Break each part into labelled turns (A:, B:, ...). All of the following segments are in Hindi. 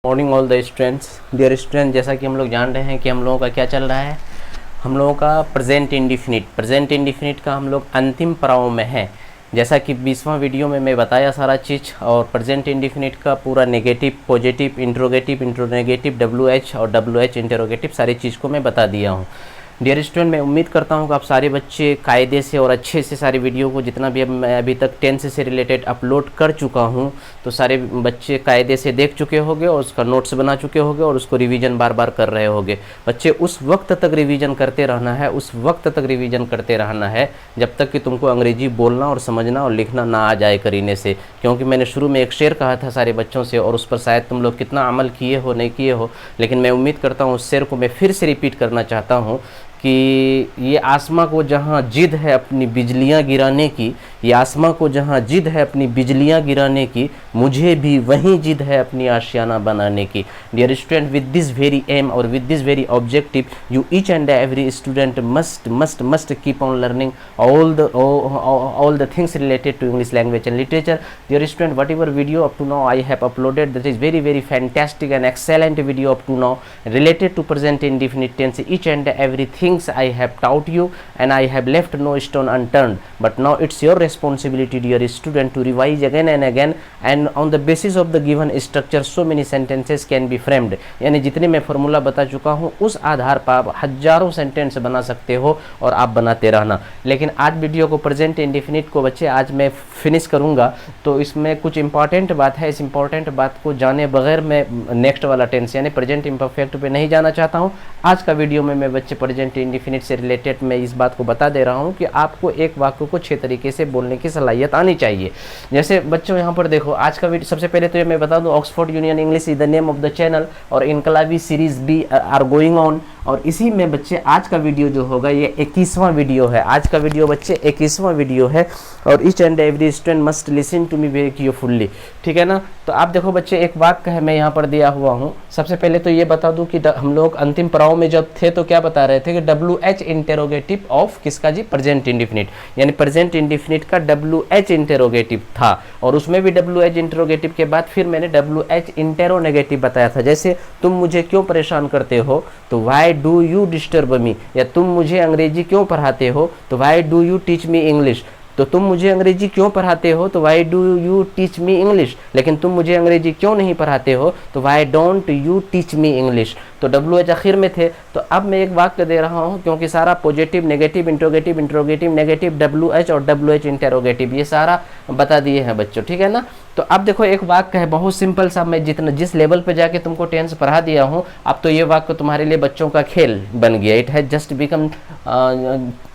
A: Morning all the students. Dear student, जैसा कि हम लोग जान रहे हैं कि हम लोगों का क्या चल रहा है, हम लोगों का प्रेजेंट इंडिफिनिट का हम लोग अंतिम पड़ाव में है। जैसा कि 20वां वीडियो में मैं बताया सारा चीज़, और प्रेजेंट इंडिफिनिट का पूरा negative, positive, interrogative, interronegative, WH और WH इंटरोगेटिव सारी चीज़ को मैं बता दिया हूँ। डियर स्टूडेंट, मैं उम्मीद करता हूँ कि आप सारे बच्चे कायदे से और अच्छे से सारी वीडियो को, जितना भी मैं अभी तक 10 से रिलेटेड अपलोड कर चुका हूँ, तो सारे बच्चे कायदे से देख चुके होंगे और उसका नोट्स बना चुके होंगे और उसको रिवीजन बार बार कर रहे होंगे। बच्चे उस वक्त तक रिवीजन करते रहना है, उस वक्त तक रिवीजन करते रहना है जब तक कि तुमको अंग्रेजी बोलना और समझना और लिखना ना आ जाए करीने से। क्योंकि मैंने शुरू में एक शेर कहा था सारे बच्चों से, और उस पर शायद तुम लोग कितना अमल किए हो नहीं किए हो, लेकिन मैं उम्मीद करता हूँ उस शेर को मैं फिर से रिपीट करना चाहता हूँ कि ये आसमां को जहाँ जिद है अपनी बिजलियाँ गिराने की, ये आसमां को जहाँ जिद है अपनी बिजलियाँ गिराने की, मुझे भी वहीं जिद है अपनी आशियाना बनाने की। Dear student, with this very aim और with this very objective, you each and every student must keep on learning all the things related to English language and literature. Dear student, whatever video up to now I have uploaded, that is very fantastic and excellent video up to now related to present indefinite tense. Each and everything I have taught you and I have left no stone unturned, but now it's your responsibility, dear student, to revise again and again, and on the basis of the given structure so many sentences can be framed. यानी जितने मैं फॉर्मूला बता चुका हूँ उस आधार पर आप हजारों सेंटेंस बना सकते हो और आप बनाते रहना। लेकिन आज वीडियो को प्रेजेंट इंडेफिनिट को बच्चे आज मैं फिनिश करूँगा, तो इसमें कुछ इंपॉर्टेंट बात है। इस इंपॉर्टेंट बात को जाने बगैर मैं नेक्स्ट वाला टेंस यानी प्रेजेंट इम्परफेक्ट पे नहीं जाना चाहता हूँ। आज का वीडियो में मैं बच्चे प्रेजेंट इंडेफिनिट से रिलेटेड मैं इस बात को बता दे रहा हूँ कि आपको एक वाक्य को 6 तरीके से बोलने की सलाहियत आनी चाहिए। जैसे बच्चों यहाँ पर देखो, आज का वीडियो सबसे पहले तो ये मैं बता दूँ, Oxford Union English is the name of the channel और इनकलाबी सीरीज भी आर गोइंग ऑन। और इसी में बच्चे आज का वीडियो जो होगा ये 21वां वीडियो है। आज का वीडियो बच्चे 21वां वीडियो है और each and every student must listen to me very carefully, ठीक है ना। तो आप देखो बच्चे, एक वाक्य है मैं यहाँ पर दिया हुआ हूँ। सबसे पहले तो ये बता दूँ कि हम लोग अंतिम पड़ाव में जब थे तो क्या बता रहे थे कि WH इंटेरोगेटिव ऑफ किसका जी, प्रेजेंट इंडेफिनिट, यानी प्रेजेंट इंडेफिनिट का WH इंटेरोगेटिव था, और उसमें भी WH इंटेरोगेटिव के बाद फिर मैंने WH इंटेरोनेगेटिव बताया था। जैसे तुम मुझे क्यों परेशान करते हो, तो why do you disturb me, या तुम मुझे अंग्रेजी क्यों पढ़ाते हो, तो why do you teach me English. तो तुम मुझे अंग्रेजी क्यों पढ़ाते हो, तो why do you teach me English. लेकिन तुम मुझे अंग्रेजी क्यों नहीं पढ़ाते हो, तो why don't you teach me English. तो WH आखिर में थे। तो अब मैं एक वाक्य दे रहा हूँ, क्योंकि सारा positive, negative, interrogative, negative, WH और WH इंटेरोगेटिव ये सारा बता दिए हैं बच्चों, ठीक है ना। तो अब देखो एक वाक्य है बहुत सिंपल सा, मैं जिस लेवल पे जाके तुमको टेंस पढ़ा दिया हूँ, अब तो ये वाक्य तुम्हारे लिए बच्चों का खेल बन गया। It has just become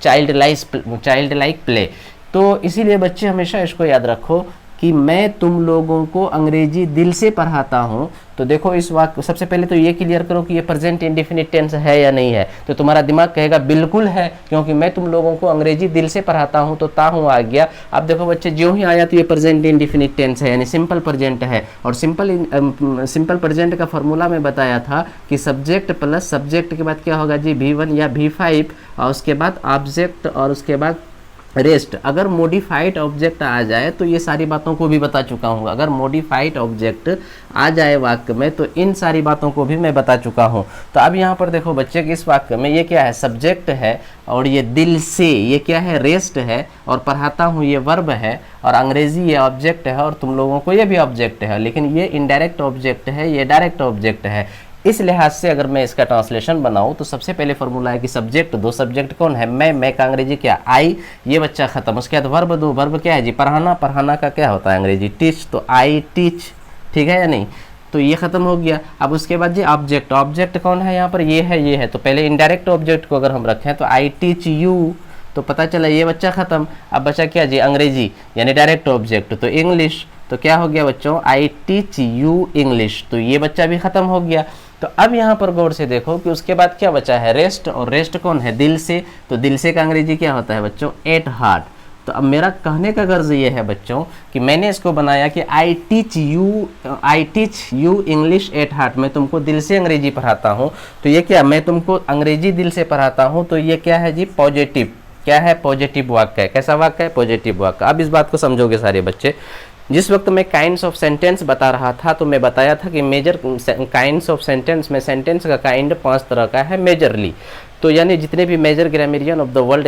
A: child like play. तो इसीलिए बच्चे हमेशा इसको याद रखो कि मैं तुम लोगों को अंग्रेजी दिल से पढ़ाता हूँ। तो देखो इस वाक्य, सबसे पहले तो ये क्लियर करो कि ये प्रेजेंट इंडेफिनिट टेंस है या नहीं है। तो तुम्हारा दिमाग कहेगा बिल्कुल है, क्योंकि मैं तुम लोगों को अंग्रेजी दिल से पढ़ाता हूँ, तो हूँ आ गया। अब देखो बच्चे, जो ही आया तो ये प्रेजेंट इंडेफिनिट टेंस है, यानी सिंपल प्रेजेंट है। और सिंपल प्रेजेंट का फॉर्मूला में बताया था कि सब्जेक्ट प्लस सब्जेक्ट के बाद क्या होगा जी, V1 या V5, और उसके बाद ऑब्जेक्ट और उसके बाद रेस्ट। अगर मॉडिफाइड ऑब्जेक्ट आ जाए तो ये सारी बातों को भी बता चुका हूँ। अगर मॉडिफाइड ऑब्जेक्ट आ जाए वाक्य में तो इन सारी बातों को भी मैं बता चुका हूँ। तो अब यहाँ पर देखो बच्चे कि इस वाक्य में ये क्या है, सब्जेक्ट है, और ये दिल से ये क्या है, रेस्ट है, और पढ़ाता हूँ ये वर्ब है, और अंग्रेजी ये ऑब्जेक्ट है, और तुम लोगों को ये भी ऑब्जेक्ट है, लेकिन ये इनडायरेक्ट ऑब्जेक्ट है, ये डायरेक्ट ऑब्जेक्ट है। इस लिहाज से अगर मैं इसका ट्रांसलेशन बनाऊं तो सबसे पहले फॉर्मूला है कि सब्जेक्ट दो, सब्जेक्ट कौन है, मैं का अंग्रेजी क्या, आई, ये बच्चा खत्म। उसके बाद वर्ब दो, वर्ब क्या है जी, पढ़ाना, पढ़ाना का क्या होता है अंग्रेजी, टीच, तो आई टीच, ठीक है या नहीं। तो ये खत्म हो गया। अब उसके बाद जी ऑब्जेक्ट, ऑब्जेक्ट कौन है यहाँ पर, ये है। तो पहले इनडायरेक्ट ऑब्जेक्ट को अगर हम रखें तो आई टीच यू, तो पता चला ये बच्चा खत्म। अब बचा क्या जी, अंग्रेजी, यानी डायरेक्ट ऑब्जेक्ट, तो इंग्लिश, तो क्या हो गया बच्चों, आई टीच यू इंग्लिश, तो ये बच्चा भी खत्म हो गया। तो अब यहाँ पर गौर से देखो कि उसके बाद क्या बचा है, रेस्ट, और रेस्ट कौन है, दिल से, तो दिल से का अंग्रेजी क्या होता है बच्चों, एट हार्ट। तो अब मेरा कहने का गर्ज ये है बच्चों कि मैंने इसको बनाया कि आई teach you English at heart, मैं तुमको दिल से अंग्रेजी पढ़ाता हूँ। तो ये क्या, मैं तुमको अंग्रेजी दिल से पढ़ाता हूँ, तो ये क्या है जी, पॉजिटिव, क्या है, पॉजिटिव वाक्य है। कैसा वाक्य है, पॉजिटिव वाक्य। अब इस बात को समझोगे सारे बच्चे। जिस वक्त मैं काइंड्स ऑफ सेंटेंस बता रहा था तो मैं बताया था कि मेजर काइंड्स ऑफ सेंटेंस में सेंटेंस का काइंड 5 तरह का है मेजरली। तो यानी जितने भी major grammarian of the world,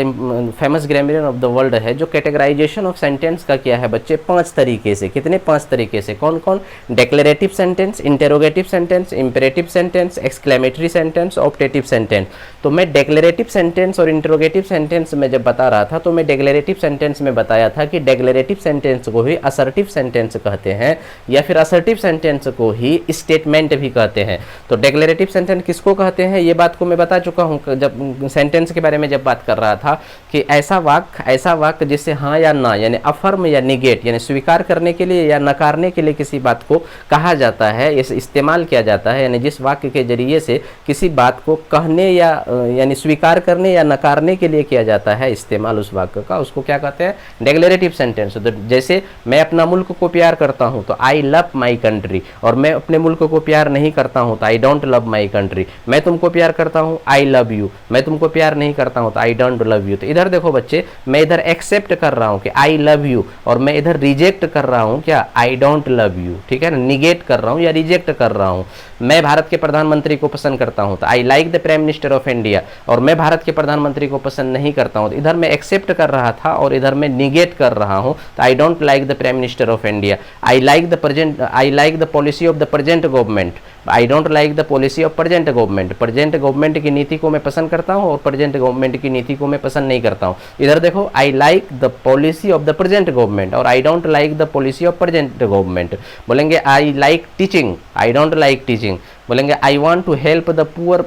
A: famous grammarian of the world है, जो कैटेगराइजेशन ऑफ सेंटेंस का किया है बच्चे 5 तरीके से। कितने? 5 तरीके से। कौन कौन? Declarative sentence, interrogative sentence, imperative sentence, exclamatory sentence, optative sentence. तो मैं डेक्लेरेटिव सेंटेंस और इंटेरोगेटिव सेंटेंस में जब बता रहा था तो मैं डेक्लेरेटिव सेंटेंस में बताया था कि डेक्लेरेटिव सेंटेंस को ही असर्टिव सेंटेंस कहते हैं, या फिर असर्टिव सेंटेंस को ही स्टेटमेंट भी कहते हैं। तो डेक्लेरेटिव सेंटेंस किसको कहते हैं ये बात को मैं बता चुका हूँ जब सेंटेंस के बारे में जब बात कर रहा था, कि ऐसा वाक्य जिससे हाँ या ना, यानी अफर्म या निगेट, यानी स्वीकार करने के लिए या नकारने के लिए किसी बात को कहा जाता है, इसे इस्तेमाल किया जाता है। यानी जिस वाक्य के जरिए से किसी बात को कहने या यानी स्वीकार करने या नकारने के लिए किया जाता है इस्तेमाल उस वाक्य का, उसको क्या कहते हैं? Declarative sentence. तो जैसे मैं अपना मुल्क को प्यार करता हूँ तो आई लव माई कंट्री, और मैं अपने मुल्क को प्यार नहीं करता हूँ तो I don't love my country. मैं तुमको प्यार करता हूँ, आई लव यू। मैं तुमको प्यार नहीं करता हूँ तो आई डोंट लव यू। तो इधर देखो बच्चे, मैं इधर एक्सेप्ट कर रहा हूँ कि आई लव यू, और मैं इधर रिजेक्ट कर रहा हूँ क्या? I don't love you. ठीक है ना, निगेट कर रहा हूँ या रिजेक्ट कर रहा हूँ। मैं भारत के प्रधानमंत्री को पसंद करता हूँ तो आई like the prime minister of India, और मैं भारत के प्रधानमंत्री को पसंद नहीं करता हूँ तो इधर मैं एक्सेप्ट कर रहा था और इधर मैं निगेट कर रहा हूँ, तो आई don't like the prime minister of India. I like the policy of the present government, I don't like the policy of present government. Present government की नीति को मैं पसंद करता हूँ और प्रेजेंट गवर्नमेंट की नीति को मैं पसंद नहीं करता हूँ। इधर देखो, I like the policy of the present government और I don't like the policy of present government. बोलेंगे I like teaching, I don't like teaching. बोलेंगे I want to help the poor,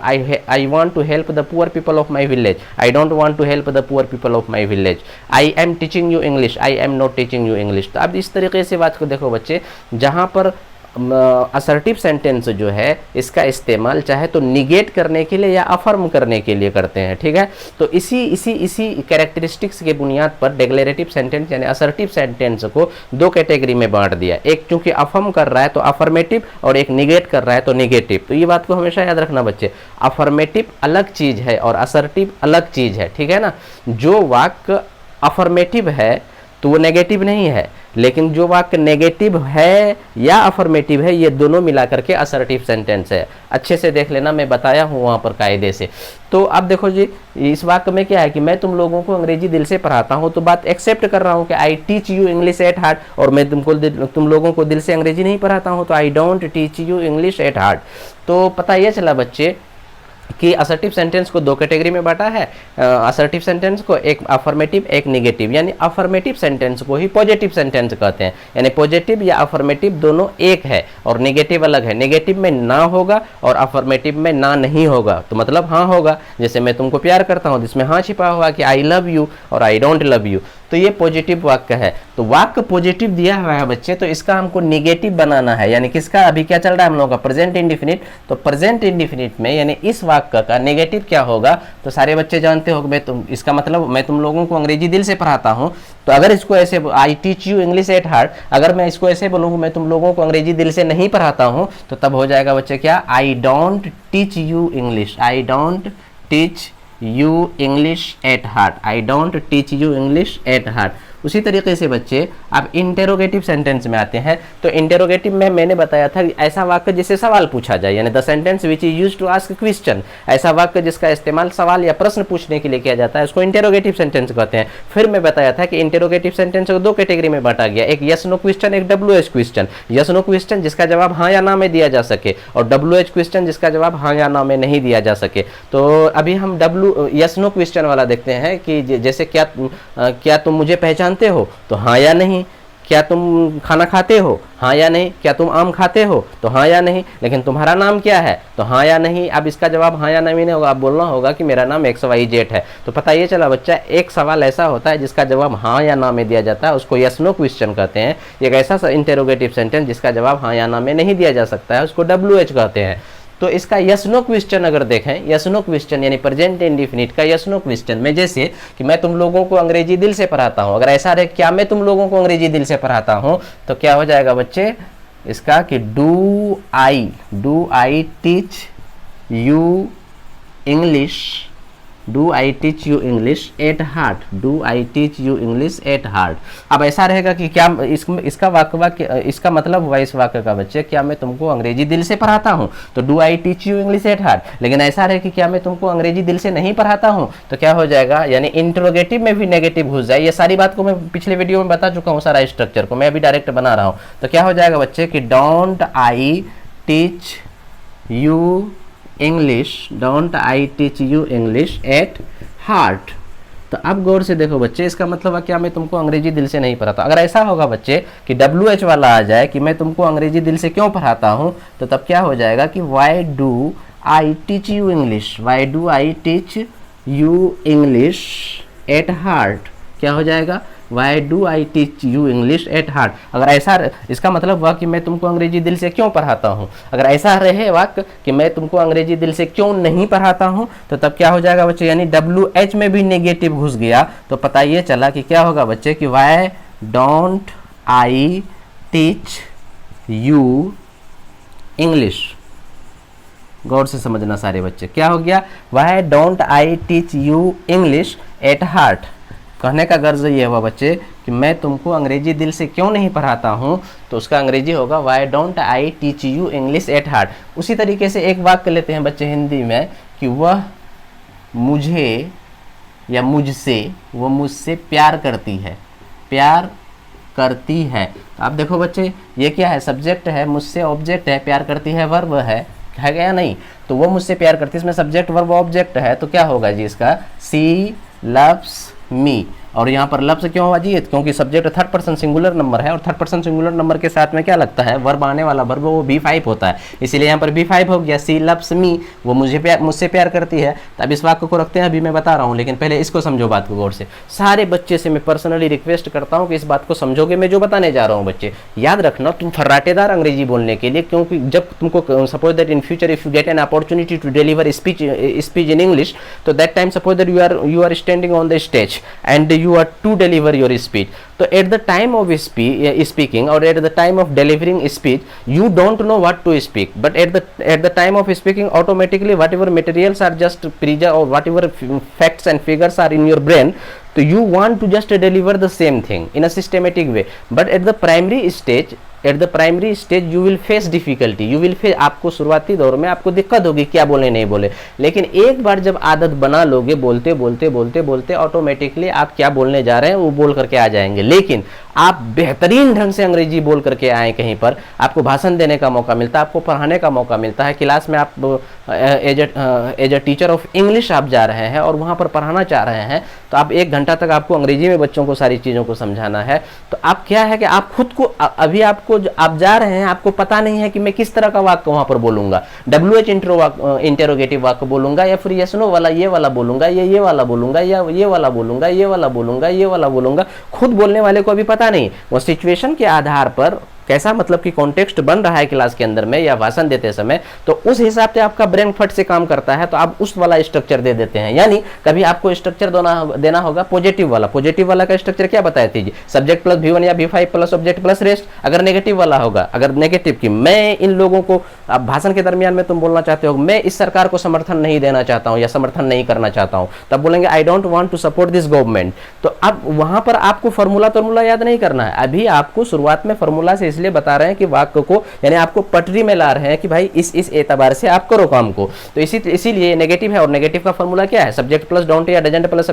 A: I want to help the poor people of my village, I don't want to help the poor people of my village. I am teaching you English, I am not teaching you English. तो अब इस तरीके से बात को देखो बच्चे, जहाँ पर असर्टिव सेंटेंस जो है इसका इस्तेमाल चाहे तो निगेट करने के लिए या अफर्म करने के लिए करते हैं। ठीक है, तो इसी कैरेक्टरिस्टिक्स के बुनियाद पर डेक्लेरेटिव सेंटेंस यानी असर्टिव सेंटेंस को 2 कैटेगरी में बांट दिया। एक चूंकि अफर्म कर रहा है तो अफर्मेटिव, और एक निगेट कर रहा है तो निगेटिव। तो ये बात को हमेशा याद रखना बच्चे, अफर्मेटिव अलग चीज है और असर्टिव अलग चीज है। ठीक है ना, जो वाक्य अफर्मेटिव है तो वो नेगेटिव नहीं है, लेकिन जो वाक्य नेगेटिव है या अफर्मेटिव है ये दोनों मिलाकर के असर्टिव सेंटेंस है। अच्छे से देख लेना, मैं बताया हूँ वहाँ पर कायदे से। तो अब देखो जी, इस वाक्य में क्या है कि मैं तुम लोगों को अंग्रेजी दिल से पढ़ाता हूँ, तो बात एक्सेप्ट कर रहा हूँ कि आई teach you English at heart, और मैं तुम लोगों को दिल से अंग्रेजी नहीं पढ़ाता हूँ तो I don't teach you English at heart. तो पता ये चला बच्चे कि असर्टिव सेंटेंस को 2 कैटेगरी में बांटा है। असर्टिव सेंटेंस को एक अफर्मेटिव एक निगेटिव, यानी अफर्मेटिव सेंटेंस को ही पॉजिटिव सेंटेंस कहते हैं। यानी पॉजिटिव या अफर्मेटिव दोनों एक है और निगेटिव अलग है। निगेटिव में ना होगा और अफर्मेटिव में ना नहीं होगा, तो मतलब हाँ होगा। जैसे मैं तुमको प्यार करता हूँ जिसमें हाँ छिपा हुआ कि आई लव यू और आई डोंट लव यू, तो ये पॉजिटिव वाक्य है। तो वाक्य पॉजिटिव दिया हुआ है बच्चे, तो इसका हमको निगेटिव बनाना है। यानी किसका? अभी क्या चल रहा है हम लोगों का? Present indefinite. तो प्रेजेंट इंडिफिनिट में यानी इस वाक्य का नेगेटिव क्या होगा? तो सारे बच्चे जानते हो कि इसका मतलब मैं तुम लोगों को अंग्रेजी दिल से पढ़ाता हूँ। तो अगर इसको ऐसे आई teach you English at heart, अगर मैं इसको ऐसे बोलूँगा मैं तुम लोगों को अंग्रेजी दिल से नहीं पढ़ाता हूँ, तो तब हो जाएगा बच्चे क्या? I don't teach you English, I don't teach you English at heart, I don't teach you English at heart. उसी तरीके से बच्चे अब इंटेरोगेटिव सेंटेंस में आते हैं। तो इंटेरोगेटिव में मैंने बताया था ऐसा वाक्य जिससे सवाल पूछा जाए, यानी the sentence which is used to ask question. ऐसा वाक्य जिसका इस्तेमाल सवाल या प्रश्न पूछने के लिए किया जाता है उसको इंटेरोगेटिव सेंटेंस कहते हैं। फिर मैं बताया था कि इंटेरोगेटिव सेंटेंस को 2 कैटेगरी में बांटा गया, एक यस नो क्वेश्चन, एक WH question. Yes no question जिसका जवाब हाँ या ना में दिया जा सके, और WH क्वेश्चन जिसका जवाब हाँ या ना में नहीं दिया जा सके। तो अभी हम यस नो क्वेश्चन वाला देखते हैं कि जैसे क्या तुम मुझे पहचानते हो? तो हाँ या नहीं। क्या तुम खाना खाते हो? हाँ या नहीं। क्या तुम आम खाते हो? तो हाँ या नहीं। लेकिन तुम्हारा नाम क्या है? तो हाँ या नहीं। अब इसका जवाब हाँ या नहीं होगा, आप बोलना होगा कि मेरा नाम XYZ है। तो पता ये चला बच्चा, एक सवाल ऐसा होता है जिसका जवाब हाँ या ना में दिया जाता है, उसको यस नो क्वेश्चन कहते हैं। एक ऐसा इंटेरोगेटिव सेंटेंस जिसका जवाब हाँ या ना में नहीं दिया जा सकता है, उसको WH कहते हैं। तो इसका यस नो क्वेश्चन अगर देखें, यस नो क्वेश्चन यानी प्रेजेंट इंडिफिनिट का यस नो क्वेश्चन में, जैसे कि मैं तुम लोगों को अंग्रेजी दिल से पढ़ाता हूं, अगर ऐसा रहे क्या मैं तुम लोगों को अंग्रेजी दिल से पढ़ाता हूं, तो क्या हो जाएगा बच्चे इसका कि do I teach you English do I teach you English at heart, do I teach you English at heart. अब ऐसा रहेगा कि क्या इसका वाक्य इसका मतलब हुआ इस वाक्य का बच्चे, क्या मैं तुमको अंग्रेजी दिल से पढ़ाता हूँ, तो do I teach you English at heart. लेकिन ऐसा रहे कि क्या मैं तुमको अंग्रेजी दिल से नहीं पढ़ाता हूँ, तो क्या हो जाएगा, यानी इंटरोगेटिव में भी नेगेटिव घुस जाए। ये सारी बात को मैं पिछले वीडियो में बता चुका हूँ, सारा स्ट्रक्चर को मैं अभी डायरेक्ट बना रहा हूँ। तो क्या हो जाएगा बच्चे कि don't I teach you English, don't I teach you English at heart. तो अब गौर से देखो बच्चे, इसका मतलब है क्या मैं तुमको अंग्रेजी दिल से नहीं पढ़ाता। अगर ऐसा होगा बच्चे कि WH वाला आ जाए कि मैं तुमको अंग्रेजी दिल से क्यों पढ़ाता हूँ, तो तब क्या हो जाएगा कि Y do I teach you English, Y do I teach you English at heart. क्या हो जाएगा, Y do I teach you English at heart. अगर ऐसा इसका मतलब हुआ कि मैं तुमको अंग्रेजी दिल से क्यों पढ़ाता हूँ। अगर ऐसा रहे वाक्य कि मैं तुमको अंग्रेजी दिल से क्यों नहीं पढ़ाता हूँ, तो तब क्या हो जाएगा बच्चे, यानी WH में भी नेगेटिव घुस गया, तो पता ये चला कि क्या होगा बच्चे कि why don't I teach you English. गौर से समझना सारे बच्चे, क्या हो गया, why don't I teach you English at heart. कहने का गर्ज ये हुआ बच्चे कि मैं तुमको अंग्रेजी दिल से क्यों नहीं पढ़ाता हूँ, तो उसका अंग्रेजी होगा Y don't I teach you English at heart. उसी तरीके से एक वाक्य लेते हैं बच्चे हिंदी में कि वह मुझे या मुझसे, वो मुझसे प्यार करती है, प्यार करती है। तो आप देखो बच्चे ये क्या है, सब्जेक्ट है, मुझसे ऑब्जेक्ट है, प्यार करती है वर्ब है गया नहीं, तो वो मुझसे प्यार करती है, इसमें सब्जेक्ट वर्ब ऑब्जेक्ट है, तो क्या होगा जी इसका, सी लव्स मी। और यहाँ पर लफ्ज़ क्यों हुआ जी, क्योंकि subject third person singular number है, और थर्ड पर्सन सिंगुलर नंबर के साथ में क्या लगता है, वर्ब आने वाला वर्ब वो B5 होता है, इसीलिए यहाँ पर B5 हो गया। सी लव्स मी, वो मुझसे प्यार करती है। तो अब इस वाक्य को रखते हैं, अभी मैं बता रहा हूँ, लेकिन पहले इसको समझो बात को गौर से। सारे बच्चे से मैं पर्सनली रिक्वेस्ट करता हूँ कि इस बात को समझोगे, मैं जो बताने जा रहा हूँ बच्चे याद रखना, तुम फर्राटेदार अंग्रेजी बोलने के लिए, क्योंकि जब तुमको suppose that in future if you get an opportunity to deliver speech in English, तो that time suppose that you are standing on the stage and you are to deliver your speech. So at the time of speaking or at the time of delivering speech, you don't know what to speak, but at the time of speaking, automatically whatever materials are just preserved or whatever facts and figures are in your brain, so you want to just deliver the same thing in a systematic way. But at the primary stage you will face difficulty, you will face, आपको शुरुआती दौर में आपको दिक्कत होगी क्या बोले नहीं बोले, लेकिन एक बार जब आदत बना लोगे, बोलते बोलते बोलते बोलते ऑटोमेटिकली आप क्या बोलने जा रहे हैं वो बोल करके आ जाएंगे। लेकिन आप बेहतरीन ढंग से अंग्रेजी बोल करके आए कहीं पर, आपको भाषण देने का मौका मिलता है, आपको पढ़ाने का मौका मिलता है, क्लास में आप as a teacher of English आप जा रहे हैं और वहाँ पर पढ़ाना चाह रहे हैं, तो आप 1 घंटा तक आपको अंग्रेजी में बच्चों को सारी चीज़ों को समझाना है। तो आप क्या है कि आप खुद को अभी आपको आप जा रहे हैं, आपको पता नहीं है कि मैं किस तरह का वाक्य वहाँ पर बोलूँगा, WH इंटेरोगेटिव वाक्य बोलूँगा या फिर यस नो वाला ये वाला बोलूँगा, ये वाला बोलूँगा, या ये वाला बोलूँगा, ये वाला बोलूँगा, ये वाला बोलूँगा। खुद बोलने वाले को अभी पता नहीं, वो सिचुएशन के आधार पर कैसा मतलब कि कॉन्टेक्स्ट बन रहा है क्लास के अंदर में या भाषण देते समय, तो उस हिसाब से आपका ब्रेन फट से काम करता है, तो आप उस वाला स्ट्रक्चर दे देते हैं। यानी कभी आपको स्ट्रक्चर देना होगा पॉजिटिव वाला का स्ट्रक्चर क्या बताया थी, सब्जेक्ट प्लस V1 या V5 plus object plus rest. अगर नेगेटिव वाला होगा, अगर नेगेटिव की मैं इन लोगों को, आप भाषण के दरमियान में तुम बोलना चाहते हो मैं इस सरकार को समर्थन नहीं देना चाहता हूँ या समर्थन नहीं करना चाहता हूँ, तब बोलेंगे I don't want to support this government. तो अब वहां पर आपको फॉर्मूला याद नहीं करना है, अभी आपको शुरुआत में फॉर्मूला से इसलिए बता रहे हैं कि वाक्य को, यानी आपको पटरी में ला रहे हैं कि भाई इस एतबार से आप करो काम को। तो इसीलिए नेगेटिव है, और नेगेटिव का फॉर्मूला क्या है, सब्जेक्ट प्लस डोंट या doesn't plus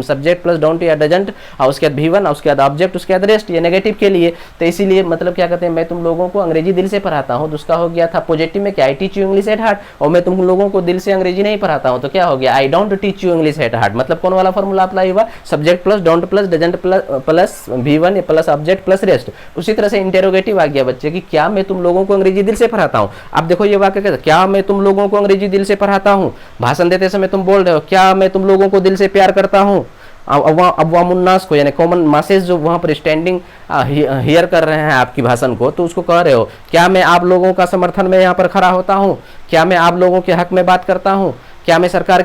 A: subject plus don't या डजंट, और उसके बाद V1, उसके बाद ऑब्जेक्ट, उसके बाद रेस्ट, ये नेगेटिव के लिए। तो इसीलिए मतलब क्या कहते हैं, मैं तुम लोगों को अंग्रेजी दिल से पढ़ाता हूँ, तो उसका हो गया था पॉजिटिव में क्या, आई teach you English at heart, और मैं तुम लोगों को दिल से अंग्रेजी नहीं पढ़ाता हूँ, तो क्या हो गया, I don't teach you English at heart. मतलब कौन वाला फॉर्मूला अप्लाई हुआ, subject plus don't plus doesn't plus V1 plus object plus rest. उसी तरह से इंटेरोगेटिव आ गया बच्चे कि क्या मैं तुम लोगों को अंग्रेजी दिल से पढ़ाता हूँ। अब देखो ये वाक्य कहता है, क्या मैं तुम लोगों को अंग्रेजी दिल से पढ़ाता हूँ। भाषण देते समय तुम बोल रहे हो, क्या मैं तुम लोगों को दिल से प्यार करता हूँ। अवामुन्नास को, यानी कॉमन मासेस जो वहाँ पर स्टैंडिंग हियर कर रहे हैं आपकी भाषण को, तो उसको कह रहे हो, क्या मैं आप लोगों का समर्थन में यहाँ पर खड़ा होता हूँ, क्या मैं आप लोगों के हक में बात करता हूँ, क्या मैं सरकार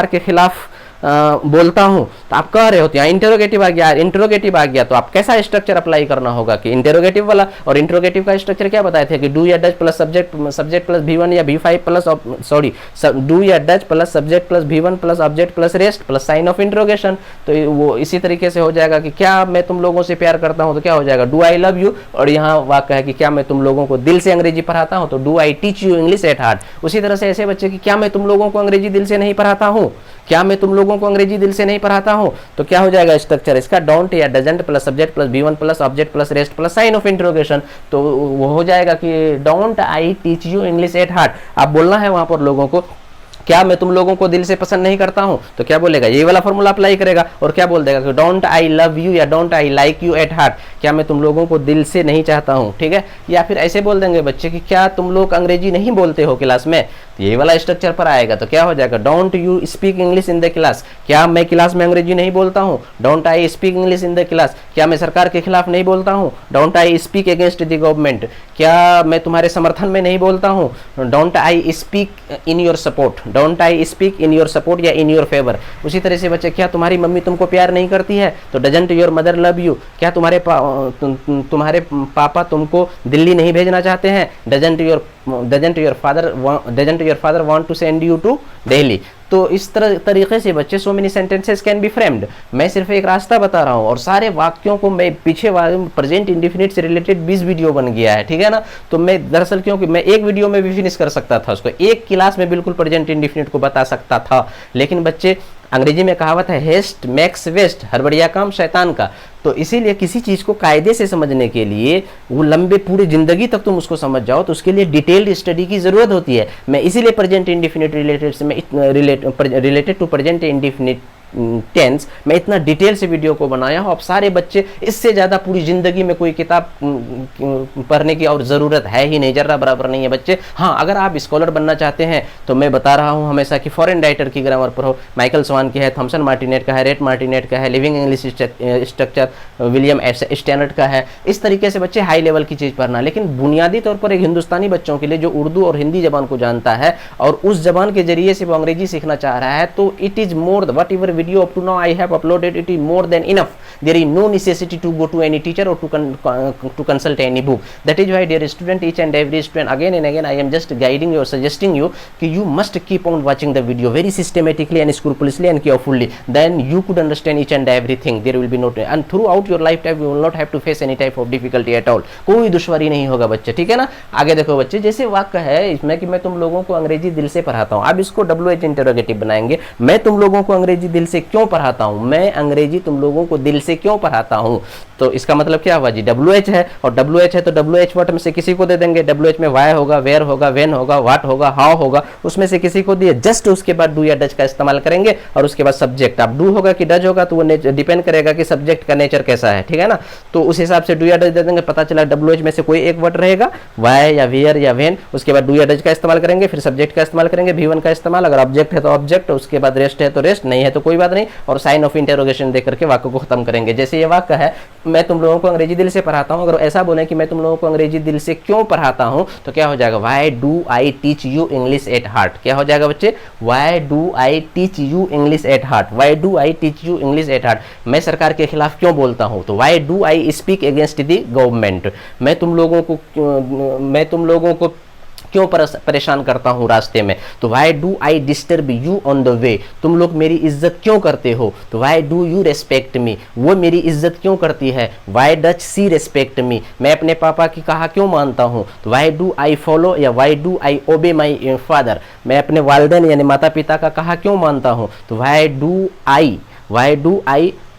A: के खिलाफ बोलता हूँ तो आप कह रहे हो, तो यहाँ इंटेरोगेटिव आ गया, इंटेरोगेटिव आ गया, तो आप कैसा स्ट्रक्चर अप्लाई करना होगा कि इंटेरोगेटिव वाला। और इंटेरोगेटिव का स्ट्रक्चर क्या बताए थे कि डू या does plus subject plus V1 या V5 प्लस सॉरी डू या does plus subject plus V1 plus object plus rest plus sign of interrogation. तो वो इसी तरीके से हो जाएगा कि क्या मैं तुम लोगों से प्यार करता हूं, तो क्या हो जाएगा डू आई लव यू। और यहाँ वाक्य है कि क्या मैं तुम लोगों को दिल से अंग्रेजी पढ़ाता हूं, तो do I teach you English at heart. उसी तरह से ऐसे बच्चे कि क्या मैं तुम लोगों को अंग्रेजी दिल से नहीं पढ़ाता हूं, क्या मैं तुम लोगों को अंग्रेजी दिल से नहीं पढ़ाता हूं, तो क्या हो जाएगा स्ट्रक्चर इसका डोंट या doesn't plus subject plus V1 plus object plus rest plus sign of interrogation. तो वो हो जाएगा कि don't I teach you English at heart. आप बोलना है वहां पर लोगों को क्या मैं तुम लोगों को दिल से पसंद नहीं करता हूं, तो क्या बोलेगा ये वाला फॉर्मूला अप्लाई करेगा। और क्या बोल देगा कि डोंट आई लव यू या don't I like you at heart, क्या मैं तुम लोगों को दिल से नहीं चाहता हूं, ठीक है। या फिर ऐसे बोल देंगे बच्चे कि क्या तुम लोग अंग्रेजी नहीं बोलते हो क्लास में, तो ये वाला स्ट्रक्चर पर आएगा। तो क्या हो जाएगा don't you speak English in the class, क्या मैं क्लास में अंग्रेजी नहीं बोलता हूँ। Don't I speak English in the class, क्या मैं सरकार के खिलाफ नहीं बोलता हूँ। Don't I speak against the government, क्या मैं तुम्हारे समर्थन में नहीं बोलता हूँ। Don't I speak in your support, don't I speak in your support या इन योर फेवर। उसी तरह से बच्चे क्या तुम्हारी मम्मी तुमको प्यार नहीं करती है, तो doesn't your mother love you, क्या तुम्हारे पापा तुमको दिल्ली नहीं भेजना चाहते हैं। Doesn't your father want to send you to Delhi. तो इस तरीके से बच्चे so many sentences can be framed. मैं सिर्फ एक रास्ता बता रहा हूँ और सारे वाक्यों को मैं पीछे वाले प्रेजेंट इंडिफिनिट से रिलेटेड 20 वीडियो बन गया है, ठीक है ना। तो मैं दरअसल क्योंकि मैं एक वीडियो में भी फिनिश कर सकता था उसको, एक क्लास में बिल्कुल प्रेजेंट इंडिफिनिट को बता सकता था। लेकिन बच्चे अंग्रेजी में कहावत है हेस्ट मैक्स वेस्ट, हड़बड़िया काम शैतान का। तो इसीलिए किसी चीज़ को कायदे से समझने के लिए वो लंबे पूरी जिंदगी तक तुम उसको समझ जाओ तो उसके लिए डिटेल्ड स्टडी की जरूरत होती है। मैं इसीलिए present indefinite related to present indefinite tense मैं इतना डिटेल से वीडियो को बनाया हूँ। अब सारे बच्चे इससे ज़्यादा पूरी ज़िंदगी में कोई किताब पढ़ने की और ज़रूरत है ही नहीं, जर्रा बराबर नहीं है बच्चे। हाँ, अगर आप स्कॉलर बनना चाहते हैं तो मैं बता रहा हूँ हमेशा कि फॉरेन राइटर की ग्रामर पढ़ो। माइकल स्वान की है, थॉमसन मार्टिनेट का है, रेट मार्टिनेट का है, लिविंग इंग्लिश स्ट्रक्चर विलियम स्टैनर्ड का है। इस तरीके से बच्चे हाई लेवल की चीज़ पढ़ना। लेकिन बुनियादी तौर पर एक हिंदुस्तानी बच्चों के लिए जो उर्दू और हिंदी जबान को जानता है और उस जबान के जरिए से वो अंग्रेजी सीखना चाह रहा है, तो it is more what ever video up to now I have uploaded, it is more than enough. There is no necessity to go to any teacher or to consult any book. That is why, dear student, each and every student, again and again I am just guiding you or suggesting you कि you must keep on watching the video very systematically and scrupulously and carefully. Then you could understand each and everything. There will be no, and throughout your lifetime you will not have to face any type of difficulty at all. कोई दुश्वारी नहीं होगा बच्चे, ठीक है ना। आगे देखो बच्चे, जैसे वाक्य है इसमें कि मैं तुम लोगों को अंग्रेजी दिल से पढ़ाता हूँ। अब इसको WH इंटरोगेटिव बनाएंगे। मैं तुम लोगों को अंग्रेजी दिल से क्यों पढ़ाता हूं, मैं अंग्रेजी तुम लोगों को दिल से क्यों पढ़ाता हूं। तो इसका मतलब क्या हुआ जी, WH है और WH है तो WH वर्ड में से किसी को दे देंगे। WH में वाई होगा, वेयर होगा, वेन होगा, व्हाट होगा, हाउ होगा, उसमें से किसी को दिए। जस्ट उसके बाद डू या डज का इस्तेमाल करेंगे और उसके बाद सब्जेक्ट। अब डू होगा कि डज होगा तो वो डिपेंड करेगा कि सब्जेक्ट का नेचर कैसा है, ठीक है ना। तो उस हिसाब से डू या डज दे देंगे। पता चला WH में से कोई एक वर्ड रहेगा, वाई या वेयर या वेन, उसके बाद डू या डज का इस्तेमाल करेंगे, फिर सब्जेक्ट का इस्तेमाल करेंगे, V1 का इस्तेमाल, अगर ऑब्जेक्ट है तो ऑब्जेक्ट, उसके बाद रेस्ट है तो रेस्ट, नहीं है तो कोई बात नहीं, और साइन ऑफ इंटरोगेशन देकर के वाक्य को खत्म करेंगे। जैसे ये वाक्य है मैं तुम लोगों को अंग्रेजी दिल से पढ़ाता हूं, अगर ऐसा बोले कि मैं तुम लोगों को अंग्रेजी दिल से क्यों पढ़ाता हूं, तो क्या हो जाएगा, why do I teach you English at heart. क्या हो जाएगा बच्चे, why do I teach you English at heart, why do I teach you English at heart. मैं सरकार के खिलाफ क्यों बोलता हूं, तो why do I speak against the government. मैं तुम लोगों को क्यों परेशान करता हूं रास्ते में, तो why do I disturb you on the way. तुम लोग मेरी इज्जत क्यों करते हो, तो why do you respect me. वो मेरी इज्जत क्यों करती है, why does she respect me. मैं अपने पापा की कहा क्यों मानता हूं, तो वाई डू आई फॉलो या why do I obey my father. मैं अपने वालिदैन यानी माता पिता का कहा क्यों मानता हूं, तो why do I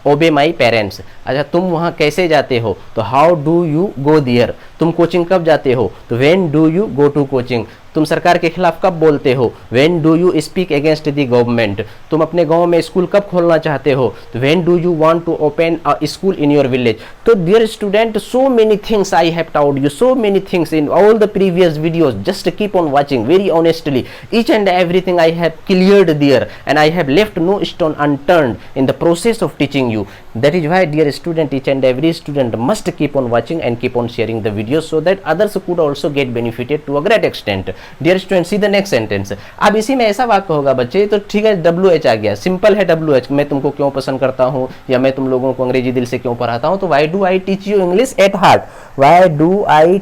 A: obey my parents. अच्छा, तुम वहाँ कैसे जाते हो, तो how do you go there. तुम कोचिंग कब जाते हो, तो when do you go to coaching. तुम सरकार के खिलाफ कब बोलते हो, when do you speak against the government. तुम अपने गांव में स्कूल कब खोलना चाहते हो, तो when do you want to open a school in your village. तो dear student, so many things I have told you, so many things in all the previous videos. Just keep on watching very honestly, each and everything I have cleared there and I have left no stone unturned in the process of teaching you. That is why, dear student, each and every student must keep on watching and keep on sharing the videos so that others could also get benefited to a great extent. Dear student, see the next sentence. अब इसी में ऐसा वाक्य होगा बच्चे, तो ठीक है WH आ गया, सिंपल है WH, मैं तुमको क्यों पसंद करता हूँ या मैं तुम लोगों को अंग्रेजी दिल से क्यों पढ़ाता हूँ, तो why do I teach you English at heart, why do I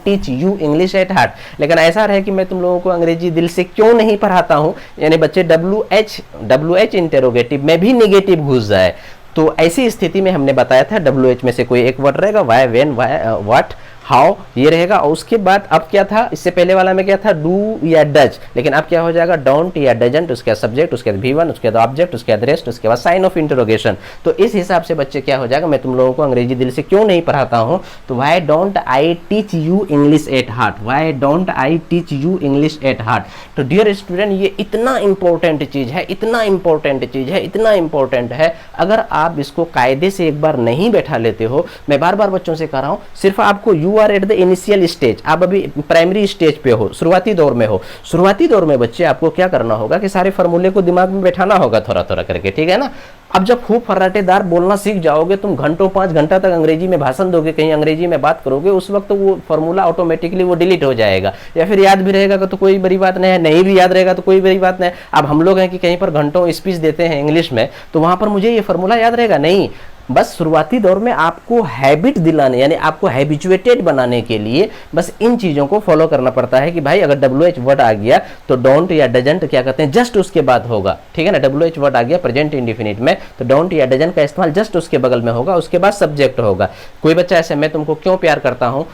A: teach you English at heart। लेकिन ऐसा रहे कि मैं तुम लोगों को अंग्रेजी दिल से क्यों नहीं पढ़ाता हूँ, यानी बच्चे WH इंटेरोगेटिव में भी नेगेटिव घुस जाए, तो ऐसी स्थिति में हमने बताया था WH में से कोई एक वर्ड रहेगा, वाई, वेन, व्हाट, हाउ, ये रहेगा। और उसके बाद अब क्या था, इससे पहले वाला में क्या था, डू या डज, लेकिन अब क्या हो जाएगा, डोंट या डजंट, उसके बाद सब्जेक्ट, उसके बाद V1, उसके बाद ऑब्जेक्ट, उसके बाद रेस्ट, उसके बाद साइन ऑफ इंटरोगेशन। तो इस हिसाब से बच्चे क्या हो जाएगा, मैं तुम लोगों को अंग्रेजी दिल से क्यों नहीं पढ़ाता हूँ, तो why don't I teach you English at heart, why don't I teach you English at heart. तो डियर स्टूडेंट, ये इतना इंपॉर्टेंट चीज़ है, इतना इंपॉर्टेंट चीज़ है, इतना इंपॉर्टेंट है, अगर आप इसको कायदे से एक बार नहीं बैठा लेते हो, मैं बार बार बच्चों से कह रहा हूँ, सिर्फ आपको you are at the initial stage, आप अभी प्राइमरी स्टेज पे हो, शुरुआती दौर में हो, शुरुआती दौर में बच्चे आपको क्या करना होगा कि सारे फॉर्मूले को दिमाग में बैठाना होगा थोड़ा थोड़ा करके, ठीक है ना। अब जब खूब फर्राटेदार बोलना सीख जाओगे, तुम घंटों 5 घंटा तक अंग्रेजी में भाषण दोगे, कहीं अंग्रेजी में बात करोगे, उस वक्त तो वो फॉर्मूला ऑटोमेटिकली वो डिलीट हो जाएगा, या फिर याद भी रहेगा तो कोई बड़ी बात नहीं है, नहीं भी याद रहेगा तो कोई बड़ी बात नहीं है। अब हम लोग हैं कि कहीं पर घंटों स्पीच देते हैं इंग्लिश में, तो वहां पर मुझे ये फॉर्मूला याद रहेगा नहीं, बस शुरुआती दौर में आपको हैबिट दिलाने, यानी आपको हैबिचुएटेड बनाने के लिए बस इन चीज़ों को फॉलो करना पड़ता है कि भाई अगर WH वर्ड आ गया तो डोंट या डजंट क्या कहते हैं, जस्ट उसके बाद होगा, ठीक है ना। WH वर्ड आ गया प्रेजेंट इंडिफिनिट में, तो डोंट या डजंट का इस्तेमाल जस्ट उसके बगल में होगा, उसके बाद सब्जेक्ट होगा। कोई बच्चा ऐसे, मैं तुमको क्यों प्यार करता हूँ,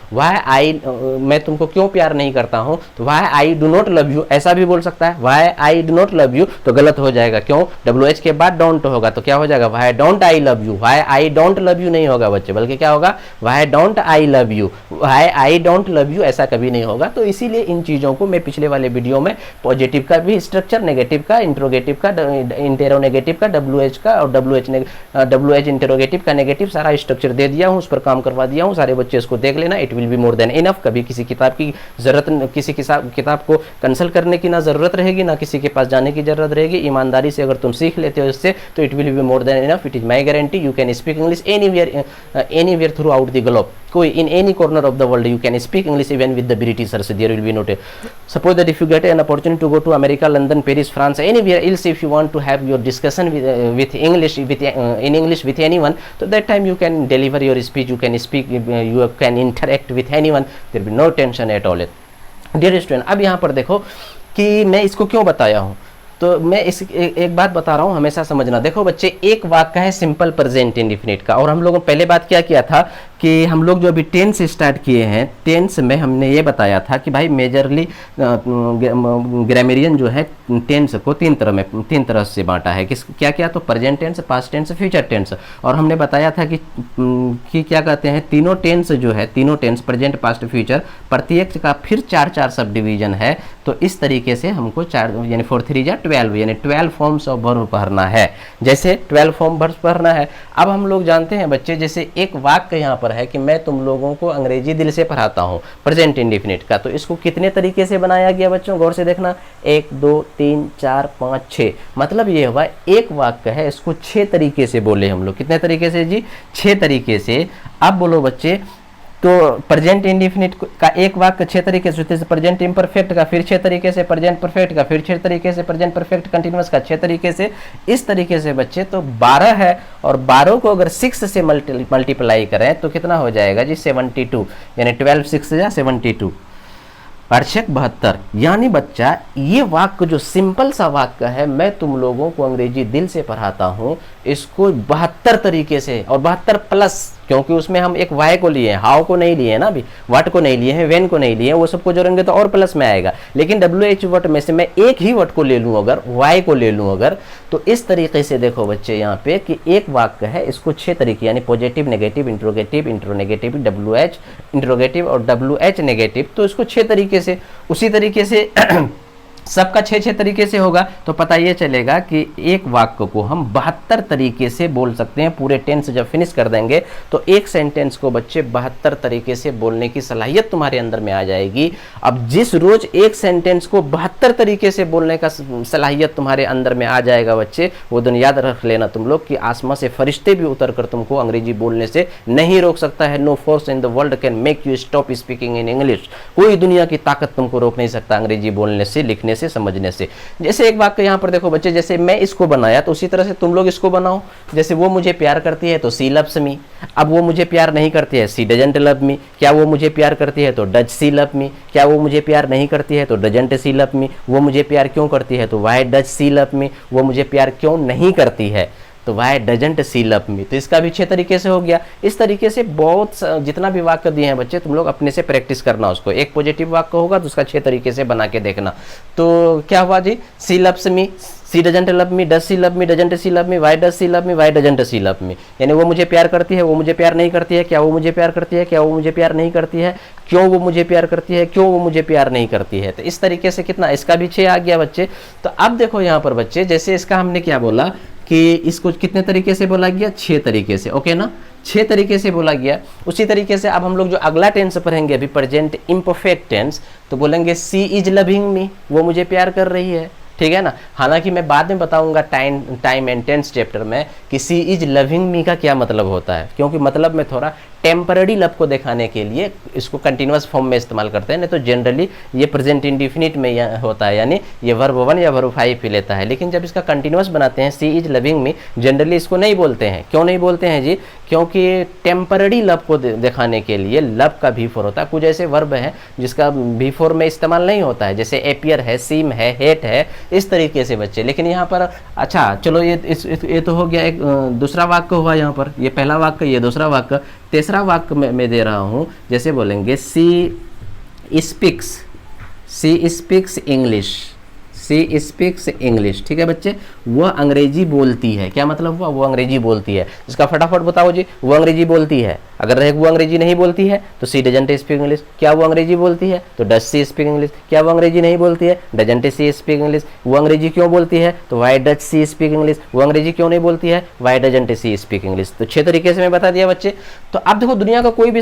A: मैं तुमको क्यों प्यार नहीं करता हूँ, तो why I do not love you, ऐसा भी बोल सकता है, why I do not love you, तो गलत हो जाएगा, क्यों, WH के बाद डोंट होगा, तो क्या हो जाएगा, why don't I love you, why I don't love you नहीं होगा बच्चे, बल्कि क्या होगा, why don't I love you, why I don't love you, ऐसा कभी नहीं होगा। तो इसीलिए इन चीजों को मैं पिछले वाले वीडियो में पॉजिटिव का भी स्ट्रक्चर, नेगेटिव का, इंट्रोगेटिव का, इंटेरोनेगेटिव का, WH का और WH इंटेरोगेटिव का नेगेटिव सारा स्ट्रक्चर दे दिया हूँ, उस पर काम करवा दिया हूँ, सारे बच्चे इसको देख लेना, it will be more than enough. कभी किसी किताब की जरूरत, किसी किताब को कंसल्ट करने की ना जरूरत रहेगी, ना किसी के पास जाने की जरूरत रहेगी। ईमानदारी से अगर तुम सीख लेते हो इससे, तो it will be more than enough. It is my guarantee, you can speak English anywhere throughout the globe, कोई in any corner of the world you can speak English even with the Britishers, there will be no suppose that if you get an opportunity to go to America, London, Paris, France, anywhere else, if you want to have your discussion with English in English with anyone, so that time you can deliver your speech, you can speak, you can interact with anyone, there will be no tension at all। Dear student, अब यहाँ पर देखो कि मैं इसको क्यों बताया हूँ, तो मैं एक बात बता रहा हूँ, हमेशा समझना। देखो बच्चे, एक वाक्य है सिंपल प्रेजेंट इंडिफिनिट का, और हम लोगों ने पहले बात क्या किया था कि हम लोग जो अभी टेंस स्टार्ट किए हैं, टेंस में हमने ये बताया था कि भाई मेजरली ग्रामेरियन जो है टेंस को तीन तरह से बांटा है। क्या क्या, तो present tense, past tense, future tense. और हमने बताया था कि क्या कहते हैं, तीनों टेंस जो है, तीनों टेंस प्रेजेंट, पास्ट, फ्यूचर, प्रत्येक का फिर 4 सब डिवीजन है। तो इस तरीके से हमको 4 यानी 4 3 जा 12 यानी 12 फॉर्म्स ऑफ वर्ब पढ़ना है, जैसे 12 फॉर्म वर्ब पढ़ना है। अब हम लोग जानते हैं बच्चे, जैसे एक वाक्य यहाँ पर है कि मैं तुम लोगों को अंग्रेजी दिल से पढ़ाता हूँ, प्रेजेंट इंडिफिनिट का, तो इसको कितने तरीके से बनाया गया बच्चों, गौर से देखना, 1 2 3 4 5 6, मतलब ये हुआ एक वाक्य है, इसको 6 तरीके से बोले हम लोग। कितने तरीके से जी, 6 तरीके से। अब बोलो बच्चे, तो प्रेजेंट इंडिफिनिट का एक वाक्य 6 तरीके से, प्रेजेंट इम्परफेक्ट का फिर 6 तरीके से, प्रेजेंट परफेक्ट का फिर 6 तरीके से, प्रेजेंट परफेक्ट कंटिन्यूअस का 6 तरीके से, इस तरीके से बच्चे तो 12 है। और 12 को अगर 6 से मल्टीप्लाई करें तो कितना हो जाएगा जी, 72, यानी 12 6 या 72, 72। यानी बच्चा, ये वाक्य जो सिंपल सा वाक्य है, मैं तुम लोगों को अंग्रेजी दिल से पढ़ाता हूँ, इसको 72 तरीके से, और 72 प्लस, क्योंकि उसमें हम एक वाई को लिए हैं, हाउ को नहीं लिए हैं ना, अभी व्हाट को नहीं लिए हैं, वेन को नहीं लिए हैं, वो सबको जोड़ेंगे तो और प्लस में आएगा। लेकिन WH वर्ड में से मैं एक ही वर्ड को ले लूँ अगर, वाई को ले लूँ अगर, तो इस तरीके से देखो बच्चे यहाँ पे कि एक वाक्य है, इसको 6 तरीके, यानी positive, negative, interrogative, interronegative, WH interrogative और WH नेगेटिव, तो इसको 6 तरीके से, उसी तरीके से सबका 6-6 तरीके से होगा, तो पता ये चलेगा कि एक वाक्य को हम 72 तरीके से बोल सकते हैं। पूरे टेंस जब फिनिश कर देंगे तो एक सेंटेंस को बच्चे 72 तरीके से बोलने की सलाहियत तुम्हारे अंदर में आ जाएगी। अब जिस रोज एक सेंटेंस को 72 तरीके से बोलने का सलाहियत तुम्हारे अंदर में आ जाएगा बच्चे, वो दिन याद रख लेना तुम लोग कि आसमां से फरिश्ते भी उतर कर तुमको अंग्रेजी बोलने से नहीं रोक सकता है। No force in the world can make you stop speaking in English. कोई दुनिया की ताकत तुमको रोक नहीं सकता अंग्रेजी बोलने से, लिखने से, समझने से। जैसे एक वाक्य यहाँ पर देखो बच्चे, जैसे मैं इसको बनाया तो उसी तरह से तुम लोग इसको बनाओ। जैसे वो मुझे प्यार करती है तो सी लव्स मी। अब वो मुझे प्यार नहीं करती है, सी डजंट लव मी। क्या वो मुझे प्यार करती है तो डज सी लव मी। क्या वो मुझे प्यार नहीं करती है तो डजंट सी लव मी। वो मुझे प्यार क्यों करती है तो why does she love me. वो मुझे प्यार क्यों नहीं करती है तो why doesn't she love me. तो इसका भी 6 तरीके से हो गया। इस तरीके से बहुत जितना भी वाक्य दिए हैं बच्चे, तुम लोग अपने से प्रैक्टिस करना उसको। एक पॉजिटिव वाक्य होगा तो उसका 6 तरीके से बना के देखना। तो क्या हुआ जी, she loves me, she doesn't love me, does she love me, doesn't she love me, why does she love me, why doesn't she love me. यानी वो मुझे प्यार करती है, वो मुझे प्यार नहीं करती है। क्या वो मुझे प्यार करती है, क्या वो मुझे प्यार नहीं करती है। क्यों वो मुझे प्यार करती है, क्यों वो मुझे प्यार नहीं करती है। तो इस तरीके से कितना, इसका भी 6 आ गया बच्चे। तो अब देखो यहाँ पर बच्चे, जैसे इसका हमने क्या बोला कि इसको कितने तरीके से बोला गया, 6 तरीके से। ओके ना, 6 तरीके से बोला गया। उसी तरीके से अब हम लोग जो अगला टेंस पढ़ेंगे अभी, प्रेजेंट इम्परफेक्ट टेंस, तो बोलेंगे सी इज लविंग मी, वो मुझे प्यार कर रही है। ठीक है ना। हालांकि मैं बाद में बताऊंगा टाइम एंड टेंस चैप्टर में कि सी इज लविंग मी का क्या मतलब होता है, क्योंकि मतलब में थोड़ा टेम्पररी लव को दिखाने के लिए इसको कंटिन्यूअस फॉर्म में इस्तेमाल करते हैं। नहीं तो जनरली ये प्रेजेंट इंडिफिनिट में होता है, यानी ये वर्ब 1 या वर्ब 5 ही लेता है। लेकिन जब इसका कंटिन्यूअस बनाते हैं, सी इज लविंग मी, जनरली इसको नहीं बोलते हैं। क्यों नहीं बोलते हैं जी, क्योंकि टेम्पररी लव को दिखाने के लिए लव का भी4 होता है। कुछ ऐसे वर्ब हैं जिसका भी4 में इस्तेमाल नहीं होता है, जैसे एपियर है, सीम है, हेट है, इस तरीके से बच्चे। लेकिन यहाँ पर अच्छा चलो, ये तो हो गया एक दूसरा वाक्य हुआ यहाँ पर, ये पहला वाक्य, ये दूसरा वाक्य। तीसरा वाक्य मैं दे रहा हूँ, जैसे बोलेंगे she speaks English, she speaks English. ठीक है बच्चे, वह अंग्रेजी बोलती है। क्या मतलब हुआ, वो अंग्रेजी बोलती है। इसका फटाफट बताओ जी, वो अंग्रेजी बोलती है। अगर रहे वो अंग्रेजी नहीं बोलती है तो सी डजंट स्पीक इंग्लिश। क्या वो अंग्रेजी बोलती है तो डज सी स्पीक इंग्लिश। क्या वो अंग्रेजी नहीं बोलती है, डजंट सी स्पीक इंग्लिश। वो अंग्रेजी क्यों बोलती है तो why does she speak English. वो अंग्रेजी क्यों नहीं बोलती है, why doesn't she speak English. तो 6 तरीके से मैं बता दिया बच्चे। तो अब देखो, दुनिया का कोई भी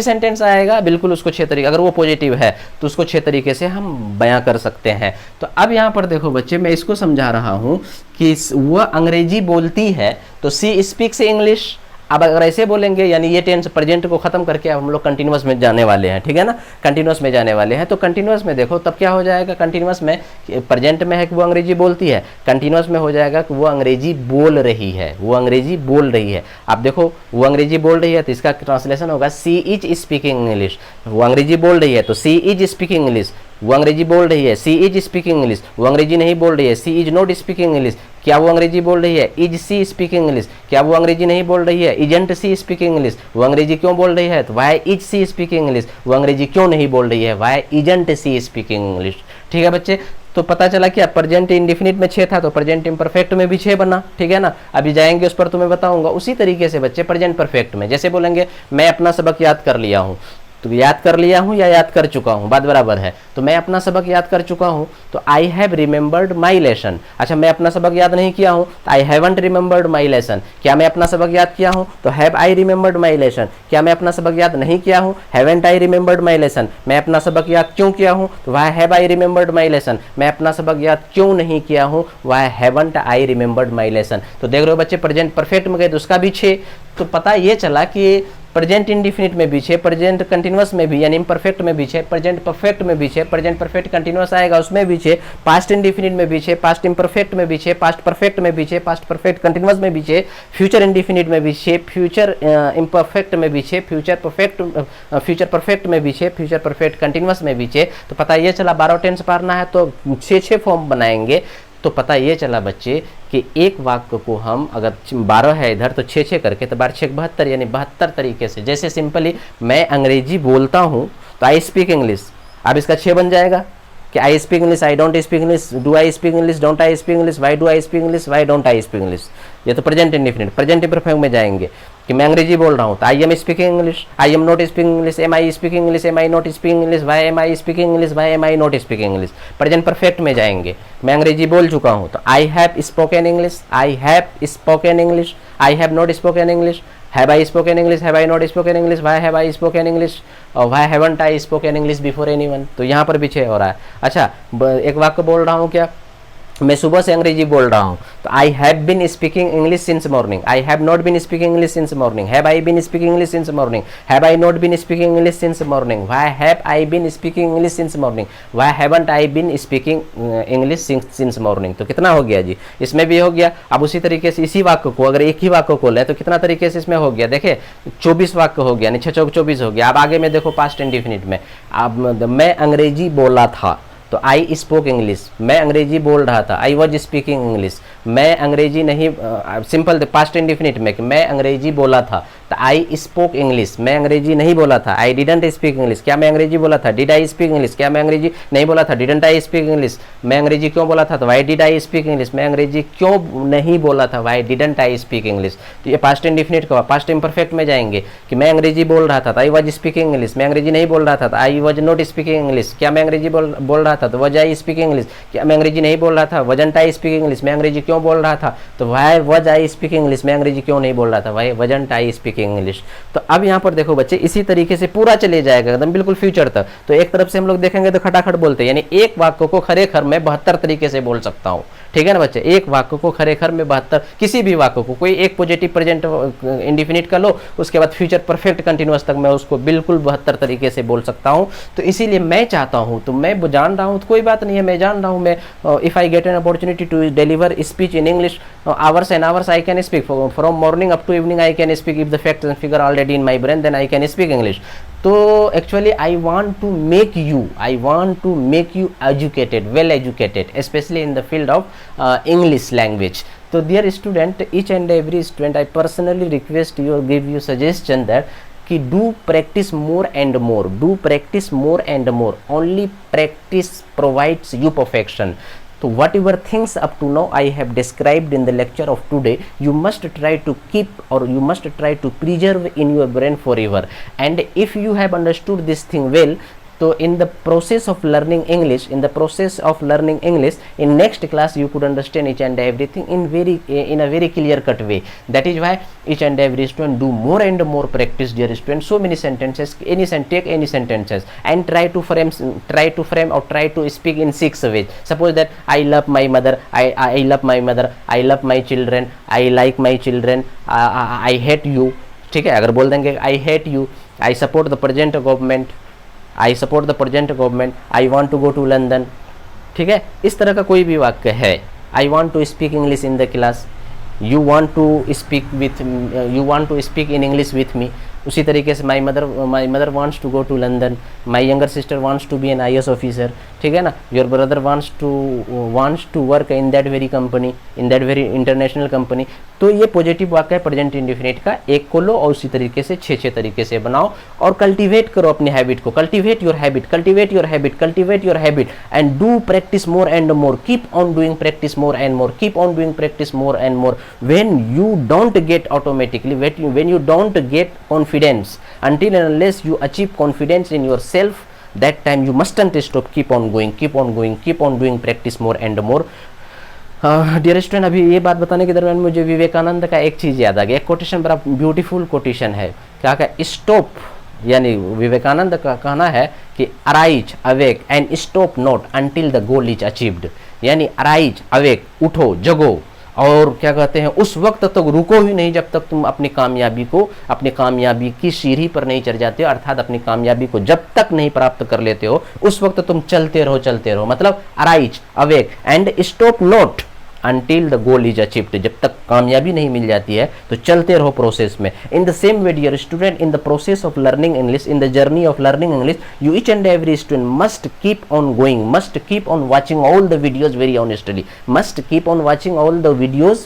A: सेंटेंस आएगा, बिल्कुल उसको 6 तरीके, अगर वो पॉजिटिव है तो उसको 6 तरीके से हम बयां कर सकते हैं। तो अब यहाँ पर देखो बच्चे, मैं इसको समझा रहा हूँ कि वह अंग्रेजी बोलती है तो सी स्पीक्स इंग्लिश। अब अगर ऐसे बोलेंगे, यानी ये टेंस प्रेजेंट को खत्म करके अब हम लोग कंटिन्यूअस में जाने वाले हैं। ठीक है ना, कंटिन्यूअस में जाने वाले हैं। तो कंटिन्यूअस में देखो तब क्या हो जाएगा, कंटिन्यूअस में प्रेजेंट में है कि वो अंग्रेजी बोलती है, कंटिन्यूअस में हो जाएगा कि वो अंग्रेजी बोल रही है, वो अंग्रेजी बोल रही है। अब देखो, वो अंग्रेजी बोल रही है तो इसका ट्रांसलेशन होगा सी इज स्पीकिंग इंग्लिश। वो अंग्रेजी बोल रही है तो सी इज स्पीकिंग इंग्लिश। वो अंग्रेजी बोल रही है, सी इज स्पीकिंग इंग्लिश। वो अंग्रेजी नहीं बोल रही है, सी इज नॉट स्पीकिंग इंग्लिश। क्या वो अंग्रेजी बोल रही है, इज सी स्पीकिंग इंग्लिश। क्या वो अंग्रेजी नहीं बोल रही है, इजंट सी स्पीकिंग इंग्लिश। वो अंग्रेजी क्यों बोल रही है तो why is she speaking English. वो अंग्रेजी क्यों नहीं बोल रही है, why isn't she speaking English. ठीक है बच्चे, तो पता चला कि प्रेजेंट इंडिफिनिट में 6 था तो प्रेजेंट इम्परफेक्ट में भी 6 बना। ठीक है ना, अभी जाएंगे उस पर तुम्हें बताऊंगा। उसी तरीके से बच्चे प्रेजेंट परफेक्ट में जैसे बोलेंगे, मैं अपना सबक याद कर लिया हूँ, तो याद कर लिया हूँ या याद कर चुका हूँ, बात बराबर है। तो मैं अपना सबक याद कर चुका हूँ तो I have remembered my lesson. अच्छा, मैं अपना सबक याद नहीं किया हूँ तो I haven't remembered my lesson. क्या मैं अपना सबक याद किया हूँ तो have I remembered my lesson. क्या मैं अपना सबक याद नहीं किया हूँ, haven't I remembered my lesson. मैं अपना सबक याद क्यों किया हूँ तो Y have I remembered my lesson. मैं अपना सबक याद क्यों नहीं किया हूँ, why haven't I remembered my lesson. तो देख रहे हो बच्चे, प्रेजेंट परफेक्ट में गए तो उसका भी 6। तो पता ये चला कि प्रेजेंट इंडिफिनिट में भी 6, प्रेजेंट कंटिन्यूअस में भी यानी इम्परफेक्ट में भी 6, प्रेजेंट परफेक्ट में भी 6, प्रेजेंट परफेक्ट कंटिन्यूअस आएगा उसमें भी 6, पास्ट इंडिफिनिट में भी 6, पास्ट इम्परफेक्ट में भी 6, पास्ट परफेक्ट में भी 6, पास्ट परफेक्ट कंटिन्यूअस में भी 6, फ्यूचर इंडिफिनिट में भी 6, फ्यूचर इम्परफेक्ट में भी 6, फ्यूचर परफेक्ट में भी 6, फ्यूचर परफेक्ट कंटिन्यूअस में भी 6। तो पता ये चला 12 टेंस पढ़ना है तो 6 फॉर्म बनाएंगे। तो पता ये चला बच्चे कि एक वाक्य को हम अगर 12 है इधर तो 6 करके, तो 12 6 72, यानी 72 तरीके से। जैसे सिंपली मैं अंग्रेजी बोलता हूँ तो आई स्पीक इंग्लिश, अब इसका 6 बन जाएगा। कि I speak English, I don't speak English, do I speak English, don't I speak English, Y do I speak English, Y don't I speak English. ये तो प्रेजेंट इंडेफिनिट। प्रेजेंट इम्परफेक्ट में जाएंगे कि मैं अंग्रेजी बोल रहा हूँ तो I am speaking English, I am not speaking English, am I speaking English, am I not speaking English, why am I speaking English, why am I not speaking English. Present perfect में जाएंगे, मैं अंग्रेजी बोल चुका हूँ तो I have spoken English, I have spoken English, I have not spoken English, have I spoken English, have I not spoken English, why have I spoken English, और why haven't I spoken English before anyone. तो यहाँ पर पीछे हो रहा है। अच्छा, एक वाक्य बोल रहा हूँ क्या, मैं सुबह से अंग्रेजी बोल रहा हूँ तो I have been speaking English since morning, I have not been speaking English since morning, have I been speaking English since morning, have I not been speaking English since morning, why have I been speaking English since morning, why haven't I been speaking English since morning. तो कितना हो गया जी, इसमें भी हो गया। अब उसी तरीके से इसी वाक्य को अगर एक ही वाक्य को ले तो कितना तरीके से इसमें हो गया, देखिए 24 वाक्य हो गया, 6 चौक 24 हो गया। अब आगे में देखो पास्ट इंडेफिनिट में, अब मैं अंग्रेजी बोला था तो आई स्पोक इंग्लिश, मैं अंग्रेजी बोल रहा था, आई वॉज स्पीकिंग इंग्लिश, मैं अंग्रेजी नहीं, सिंपल पास्ट इंडेफिनिट में कि मैं अंग्रेजी बोला था तो आई स्पोक इंग्लिश, मैं अंग्रेजी नहीं बोला था, आई डिडंट स्पीक इंग्लिश, क्या मैं अंग्रेजी बोला था, डिड आई स्पीक इंग्लिश, क्या मैं अंग्रेजी नहीं बोला था, डिडंट आई स्पीक इंग्लिश, मैं अंग्रेजी क्यों बोला था तो why did I speak English, मैं अंग्रेजी क्यों नहीं बोला था, Y didn't I speak English. तो ये पास्ट इंडेफिनिट का। पास्ट इम्परफेक्ट में जाएंगे कि मैं अंग्रेजी बोल रहा था तो आई वॉज स्पीकिंग इंग्लिश, मैं अंग्रेजी नहीं बोल रहा था तो I was not speaking English, क्या मैं अंग्रेजी बोल रहा था तो वॉज आई स्पीकिंग इंग्लिश, क्या मैं अंग्रेजी नहीं बोल रहा था, वजंट आई स्पीकिंग इंग्लिश, मैं अंग्रेजी क्यों बोल रहा था तो why was I speaking English, मैं अंग्रेजी क्यों नहीं बोल रहा था, वाई वजंट आई स्पीकिंग इंग्लिश। तो अब यहाँ पर देखो बच्चे इसी तरीके से पूरा चले जाएगा एकदम बिल्कुल फ्यूचर तक। तो एक तरफ से हम लोग देखेंगे तो खटाखट बोलते हैं, यानी एक वाक्य को खरेखर मैं 72 तरीके से बोल सकता हूँ। ठीक है ना बच्चे, एक वाक्य को खरेखर में 72, किसी भी वाक्य को, कोई एक पॉजिटिव प्रेजेंट इंडेफिनिट का लो, उसके बाद फ्यूचर परफेक्ट कंटिन्यूअस तक मैं उसको बिल्कुल 72 तरीके से बोल सकता हूँ। तो इसीलिए मैं चाहता हूँ, तो मैं जान रहा हूँ तो कोई बात नहीं है, मैं जान रहा हूँ, मैं if I get an opportunity to deliver speech in English hours and hours I can speak, from morning up to evening I can speak, if the facts and figure already in my brain then I can speak English. तो actually I want to make you educated, well educated, specially in the field of English language. तो dear student, each and every student, I personally request you और गिव यू सजेशन दैट कि do practice more and more, do practice more and more, only practice provides you perfection. So whatever things up to now I have described in the lecture of today, you must try to keep or you must try to preserve in your brain forever. And if you have understood this thing well, so in the process of learning English, in next class you could understand each and everything in a very clear cut way. That is why each and every student do more and more practice, dear students. So many sentences, take any sentences and try to frame or try to speak in 6 ways. Suppose that I love my mother, I love my mother, I love my children, I like my children, I hate you. ठीक है, अगर बोल देंगे I hate you, I support the present government, I support the present government, I want to go to London. ठीक है, इस तरह का कोई भी वाक्य है, I want to speak English in the class, you want to speak in English with me. उसी तरीके से my mother wants to go to London, my younger sister wants to be an IAS officer. ठीक है ना, your brother wants to work in that very company, in that very international company. तो ये पॉजिटिव वाक्य है प्रेजेंट इंडेफिनिट का, एक को लो और उसी तरीके से 6 तरीके से बनाओ और कल्टीवेट करो अपने हैबिट को, cultivate your habit and do practice more and more, keep on doing practice more and more, keep on doing practice more and more. When you don't get automatically, when you don't get confidence, until and unless you achieve confidence in yourself, that time you mustn't stop, keep on doing practice more and more. Dear student, अभी ये बात बताने के दरम्यान मुझे विवेकानंद का एक चीज़ याद आ गया, एक कोटेशन बड़ा ब्यूटीफुल कोटेशन है, क्या कहा, स्टॉप, यानी विवेकानंद का कहना है कि arise awake and stop not until the goal is achieved, यानी अराइज अवेक, उठो जगो, और क्या कहते हैं उस वक्त तक रुको ही नहीं जब तक तुम अपनी कामयाबी की सीढ़ी पर नहीं चढ़ जाते हो, अर्थात अपनी कामयाबी को जब तक नहीं प्राप्त कर लेते हो उस वक्त तुम चलते रहो। मतलब arise awake and stop not until the goal is achieved, जब तक कामयाबी नहीं मिल जाती है तो चलते रहो प्रोसेस में। In the same way dear student, in the process of learning English, in the journey of learning English, you each and every student must keep on going, must keep on watching all the videos very honestly, must keep on watching all the videos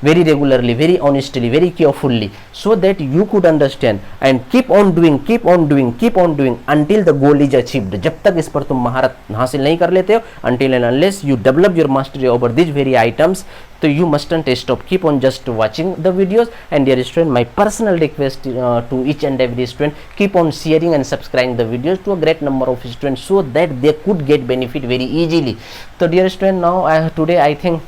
A: very regularly, very honestly, very carefully, so that you could understand and keep on doing until the goal is achieved. जब तक इस पर तुम महारत हासिल नहीं कर लेते हो, until and unless you develop your mastery over these very items, तो you mustn't stop, keep on just watching the videos. And dear student, my personal request to each and every student, keep on sharing and subscribing the videos to a great number of students, so that they could get benefit very easily. So dear student, now today I think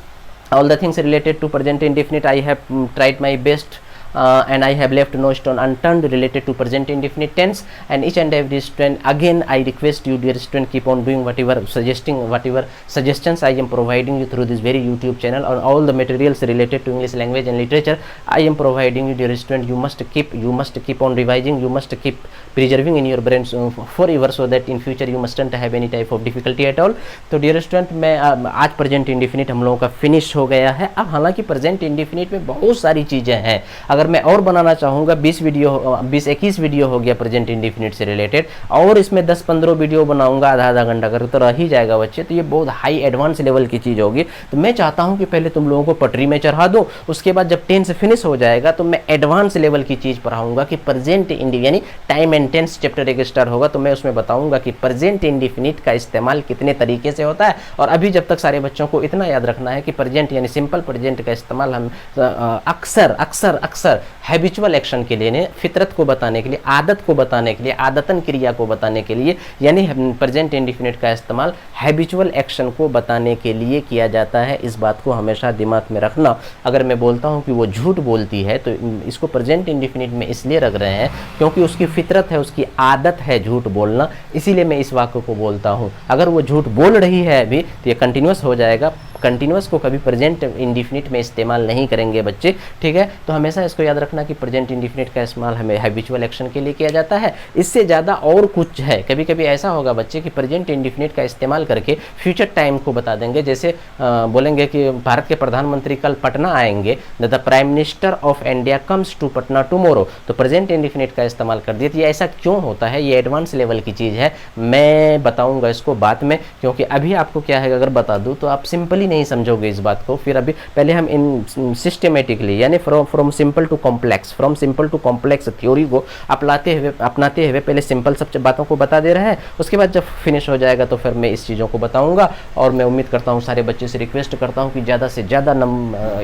A: all the things related to present indefinite I have tried my best, and I have left no stone unturned related to present indefinite tense. And each and every student, again I request you dear student, keep on doing whatever suggestions I am providing you through this very YouTube channel, on all the materials related to English language and literature I am providing you dear student. You must keep on revising, you must keep preserving in your brains forever, so that in future you mustn't have any type of difficulty at all. तो डियर स्टूडेंट, मैं आज प्रेजेंट इंडिफिनिट हम लोगों का फिनिश हो गया है। अब हालांकि प्रेजेंट इंडिफिनिट में बहुत सारी चीज़ें हैं, अगर मैं और बनाना चाहूँगा 20-21 वीडियो हो गया प्रेजेंट इंडिफिनिट से रिलेटेड, और इसमें 10-15 वीडियो बनाऊंगा आधा घंटा कर, तो रह ही जाएगा बच्चे। तो ये बहुत हाई एडवांस लेवल की चीज़ होगी। तो मैं चाहता हूँ कि पहले तुम लोगों को पटरी में चढ़ा दूँ, उसके बाद जब टेंस फिनिश हो जाएगा तो मैं एडवांस लेवल की चीज़ पढ़ाऊँगा कि प्रेजेंट यानी टाइम एंड टेंस चैप्टर एक स्टार्ट होगा, तो मैं उसमें बताऊँगा कि प्रेजेंट इंडिफिनिट का इस्तेमाल कितने तरीके से होता है। और अभी जब तक सारे बच्चों को इतना याद रखना है कि प्रेजेंट यानी सिंपल प्रेजेंट का इस्तेमाल हम अक्सर हैबिचुअल एक्शन के लिए, फितरत को बताने के लिए, आदत को बताने के लिए, आदतन क्रिया को बताने के लिए, यानी प्रेजेंट इंडिफिनिट का इस्तेमाल हैबिचुअल एक्शन को बताने के लिए किया जाता है। इस बात को हमेशा दिमाग में रखना। अगर मैं बोलता हूँ कि वो झूठ बोलती है, तो इसको प्रेजेंट इंडिफिनिट में इसलिए रख रहे हैं क्योंकि उसकी फितरत है, उसकी आदत है झूठ बोलना, इसीलिए मैं इस वाक्य को बोलता हूँ। अगर वो झूठ बोल रही है अभी, तो ये कंटिन्यूस हो जाएगा। कंटिन्यूस को कभी प्रेजेंट इंडिफिनिट में इस्तेमाल नहीं करेंगे बच्चे, ठीक है। तो हमेशा इसको याद रखना कि प्रेजेंट इंडिफिनिट का इस्तेमाल हमें हैबिचुअल एक्शन के लिए किया जाता है। इससे ज़्यादा और कुछ है, कभी कभी ऐसा होगा बच्चे कि प्रेजेंट इंडिफिनिट का इस्तेमाल करके फ्यूचर टाइम को बता देंगे। जैसे बोलेंगे कि भारत के प्रधानमंत्री कल पटना आएंगे, the prime minister of India comes to Patna tomorrow, तो प्रेजेंट इंडिफिनिट का इस्तेमाल कर दिया। तो ये ऐसा क्यों होता है, ये एडवांस लेवल की चीज़ है, मैं बताऊँगा इसको बाद में, क्योंकि अभी आपको क्या है, अगर बता दूँ तो आप सिंपली नहीं समझोगे इस बात को। फिर अभी पहले हम इन सिस्टमेटिकली यानी from simple to complex theory को अपनाते हुए पहले सिंपल सब बातों को बता दे रहे हैं। उसके बाद जब फिनिश हो जाएगा तो फिर मैं इस चीज़ों को बताऊंगा। और मैं उम्मीद करता हूँ, सारे बच्चे से रिक्वेस्ट करता हूँ कि ज़्यादा से ज़्यादा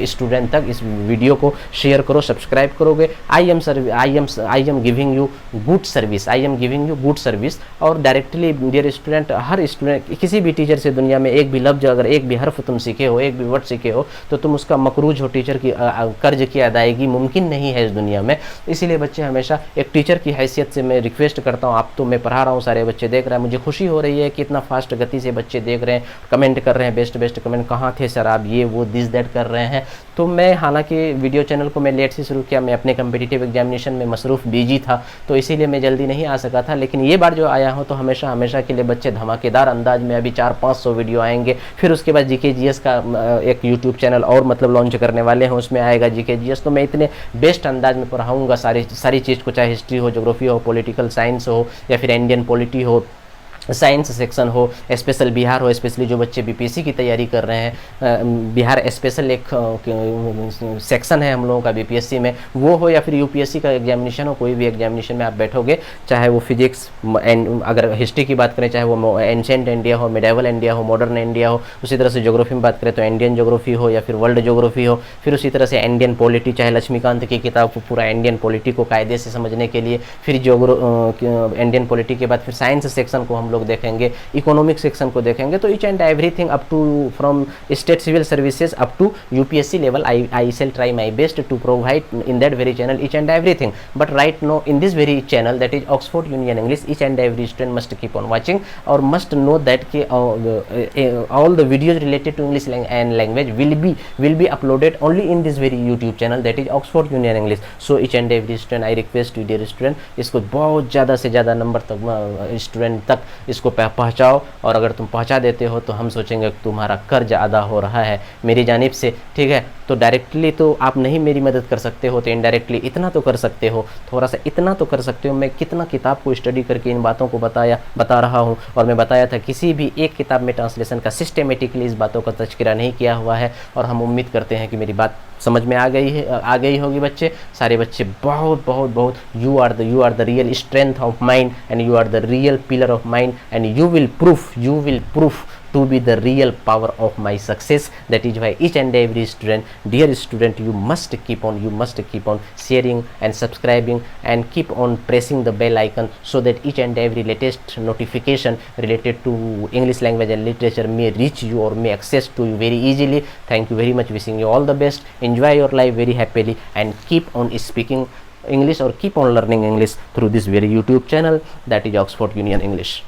A: स्टूडेंट तक इस वीडियो को शेयर करो, सब्सक्राइब करोगे। I am giving you good service. और डायरेक्टली डियर स्टूडेंट, हर स्टूडेंट, किसी भी टीचर से दुनिया में एक भी लफ्ज, अगर एक भी हर्फ तुम सीखे हो, एक भी वर्ड सीखे हो, तो तुम उसका मकरूज हो। टीचर की कर्ज की अदायगी मुमकिन नहीं है इस दुनिया में। इसीलिए बच्चे हमेशा एक टीचर की हैसियत से मैं रिक्वेस्ट करता हूँ, आप तो मैं पढ़ा रहा हूँ, सारे बच्चे देख रहे हैं, मुझे खुशी हो रही है कि इतना फास्ट गति से बच्चे देख रहे हैं, कमेंट कर रहे हैं, बेस्ट कमेंट, कहाँ थे सर आप, ये वो दिस दैट कर रहे हैं। तो मैं हालांकि वीडियो चैनल को मैं लेट से शुरू किया, मैं अपने कम्पिटिटिव एग्जामिनेशन में मसरूफ़ बिजी था, तो इसीलिए मैं जल्दी नहीं आ सका था। लेकिन ये बार जो आया हूँ तो हमेशा के लिए बच्चे धमाकेदार अंदाज में अभी 400-500 वीडियो आएंगे। फिर उसके बाद जीके जीएस का एक यूट्यूब चैनल और मतलब लॉन्च करने वाले हैं, उसमें आएगा जीके जीएस। तो मैं इतने बेस्ट अंदाज में पढ़ाऊँगा सारी चीज़ को, चाहे हिस्ट्री हो, ज्योग्राफी हो, पॉलिटिकल साइंस हो, या फिर इंडियन पॉलिटी हो, साइंस सेक्शन हो, स्पेशल बिहार हो, स्पेशली जो बच्चे बीपीएससी की तैयारी कर रहे हैं, बिहार स्पेशल एक सेक्शन है हम लोगों का बीपीएससी में, वो हो, या फिर यूपीएससी का एग्जामिनेशन हो, कोई भी एग्जामिनेशन में आप बैठोगे, चाहे वो फिजिक्स, अगर हिस्ट्री की बात करें, चाहे वो एंशिएंट इंडिया हो, मिडेवल इंडिया हो, मॉडर्न इंडिया हो, उसी तरह से ज्योग्राफी में बात करें तो इंडियन ज्योग्राफी हो या फिर वर्ल्ड ज्योग्राफी हो, फिर उसी तरह से इंडियन पॉलिटी, चाहे लक्ष्मीकांत की किताब को पूरा इंडियन पॉलिटी को कायदे से समझने के लिए, फिर इंडियन पॉलिटी के बाद फिर साइंस सेक्शन को हम लोग देखेंगे, इकोनॉमिक सेक्शन को देखेंगे। तो each and everything up to from state civil services up to UPSC level, I shall try my best to provide in that very channel each and everything. But right now in this very channel that is Oxford Union English, each and every student must keep on watching और मस्ट नो दैट कि all the videos related to English and language will be uploaded only in this very YouTube channel that is Oxford Union English. So each and every student I request you dear student, इसको बहुत ज़्यादा से ज़्यादा नंबर तक स्टूडेंट तक इसको पहुँचाओ। और अगर तुम पहुँचा देते हो तो हम सोचेंगे कि तुम्हारा कर्ज अदा हो रहा है मेरी जानिब से, ठीक है। तो डायरेक्टली तो आप नहीं मेरी मदद कर सकते हो, तो इनडायरेक्टली इतना तो कर सकते हो, थोड़ा सा इतना तो कर सकते हो। मैं कितना किताब को स्टडी करके इन बातों को बता रहा हूँ, और मैं बताया था किसी भी एक किताब में ट्रांसलेशन का सिस्टमेटिकली इस बातों का तज़किरा नहीं किया हुआ है। और हम उम्मीद करते हैं कि मेरी बात समझ में आ गई होगी बच्चे, सारे बच्चे बहुत बहुत बहुत you are the real strength of mind and you are the real pillar of mind and you will proof to be the real power of my success. That is why each and every student, dear student, you must keep on sharing and subscribing and keep on pressing the bell icon so that each and every latest notification related to English language and literature may reach you or may access to you very easily. Thank you very much, wishing you all the best. Enjoy your life very happily and keep on speaking English or keep on learning English through this very YouTube channel, that is Oxford Union English.